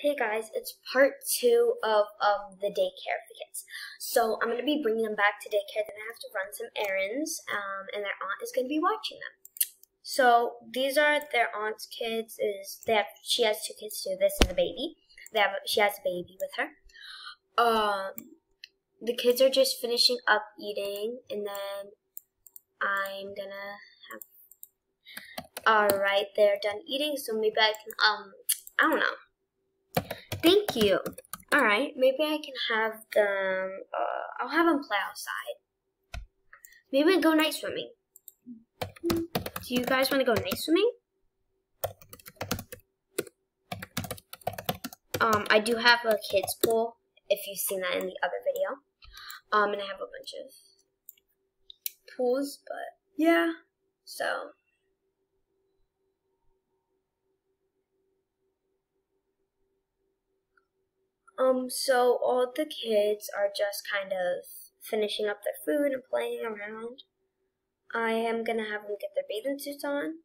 Hey guys, it's part 2 of the daycare of the kids. So I'm going to be bringing them back to daycare. Then I have to run some errands, and their aunt is going to be watching them. So these are their aunt's kids. She has 2 kids too. This is a baby. She has a baby with her. The kids are just finishing up eating, and then I'm gonna have. All right, they're done eating. So maybe I can I don't know. Thank you. Alright, maybe I can have them, I'll have them play outside. Maybe we go night swimming. Do you guys want to go night swimming? I do have a kids pool, if you've seen that in the other video. And I have a bunch of pools, but yeah, so. So all the kids are just kind of finishing up their food and playing around. I am gonna have them get their bathing suits on,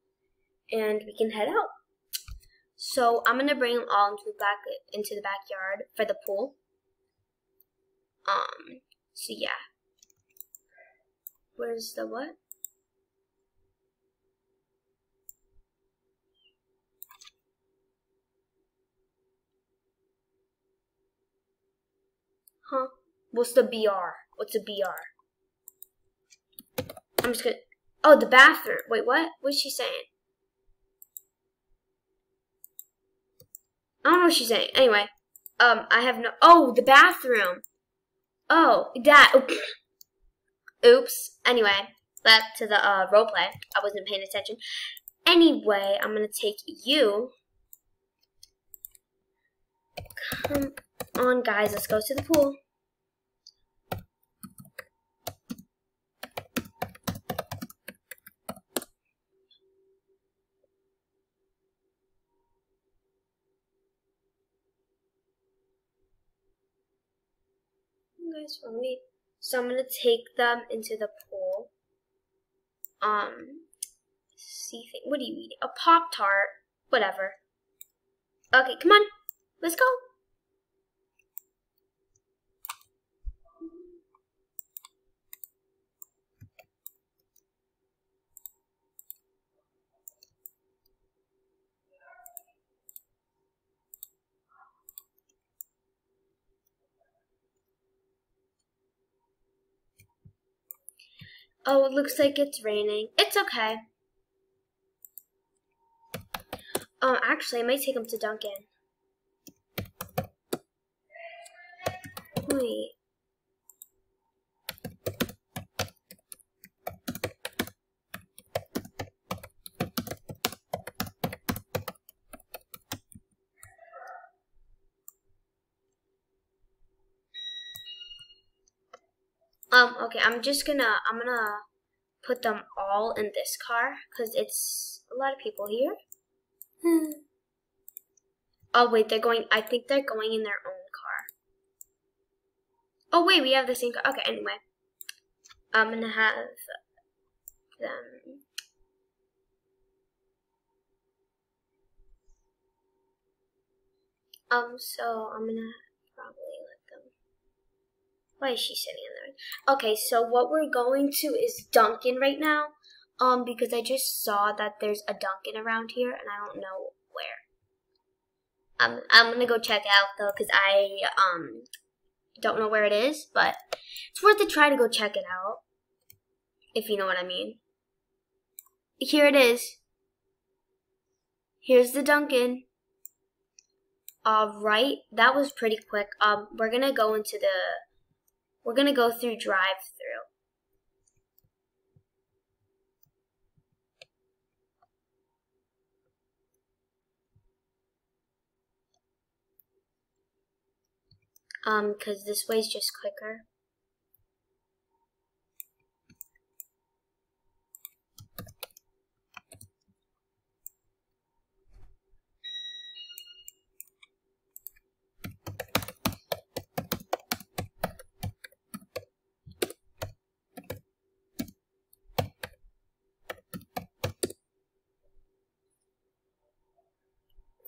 and we can head out. So I'm gonna bring them all into the backyard for the pool. So yeah. Where's the what? Huh? What's the BR? What's a BR? I'm just gonna. Oh, the bathroom. Wait, what? What's she saying? I don't know what she's saying. Anyway, I have no. Oh, the bathroom. Oh, that. Oops. Anyway, back to the role play. I wasn't paying attention. Anyway, I'm gonna take you. Come on, guys. Let's go to the pool. Guys, for me. So I'm gonna take them into the pool. What are you eating? A Pop-Tart. Whatever. Okay, come on. Let's go. Oh, it looks like it's raining. It's okay. Actually, I might take them to Dunkin. Wait. Okay, I'm gonna put them all in this car, because it's a lot of people here. Oh, wait, I think they're going in their own car. Oh, wait, we have the same car. Okay, anyway. I'm gonna have them. So I'm gonna probably let them. Why is she sitting in there? Okay, so what we're going to is Dunkin right now. Because I just saw that there's a Dunkin around here, and I don't know where. I'm gonna go check it out though, because I don't know where it is, but it's worth a try to go check it out, if you know what I mean. Here it is. Here's the Dunkin. Alright, that was pretty quick. We're gonna go through drive-through. Because this way's just quicker.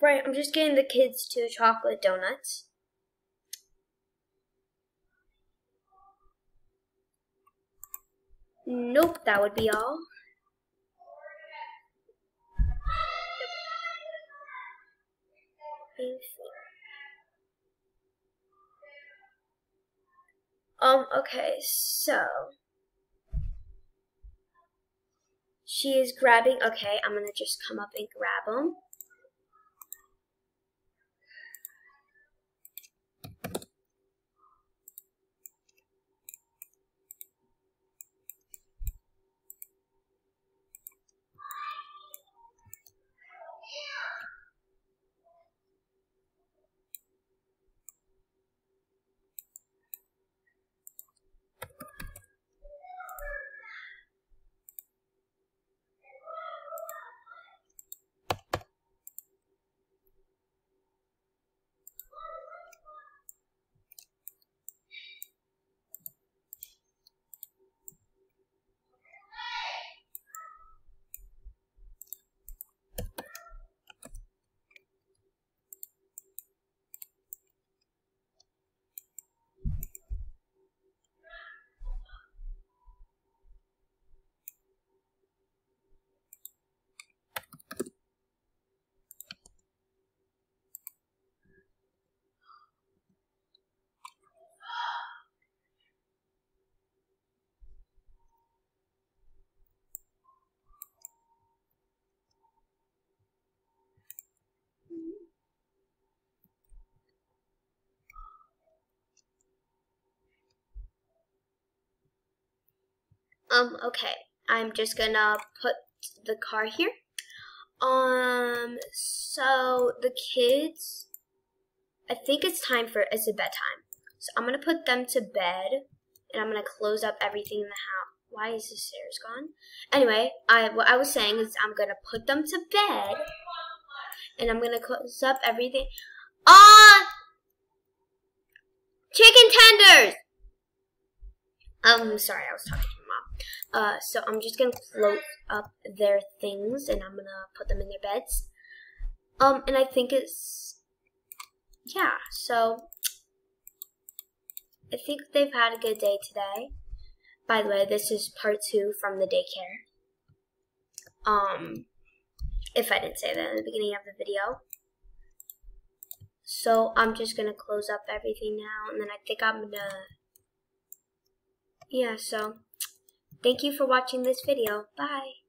right, I'm just getting the kids 2 chocolate donuts. Nope, that would be all. Okay, so she is grabbing, okay, I'm gonna just come up and grab them. Okay, I'm just gonna put the car here. So the kids, I think it's a bedtime. So I'm gonna put them to bed, and I'm gonna close up everything in the house. Why is the stairs gone? Anyway, what I was saying is I'm gonna put them to bed, and I'm gonna close up everything. Chicken tenders! Sorry, I was talking to my mom. So I'm just gonna close up their things, and I'm gonna put them in their beds. And I think yeah, so I think they've had a good day today. By the way, this is part 2 from the daycare. If I didn't say that in the beginning of the video. So I'm just gonna close up everything now, and then I think I'm gonna, yeah, so thank you for watching this video. Bye.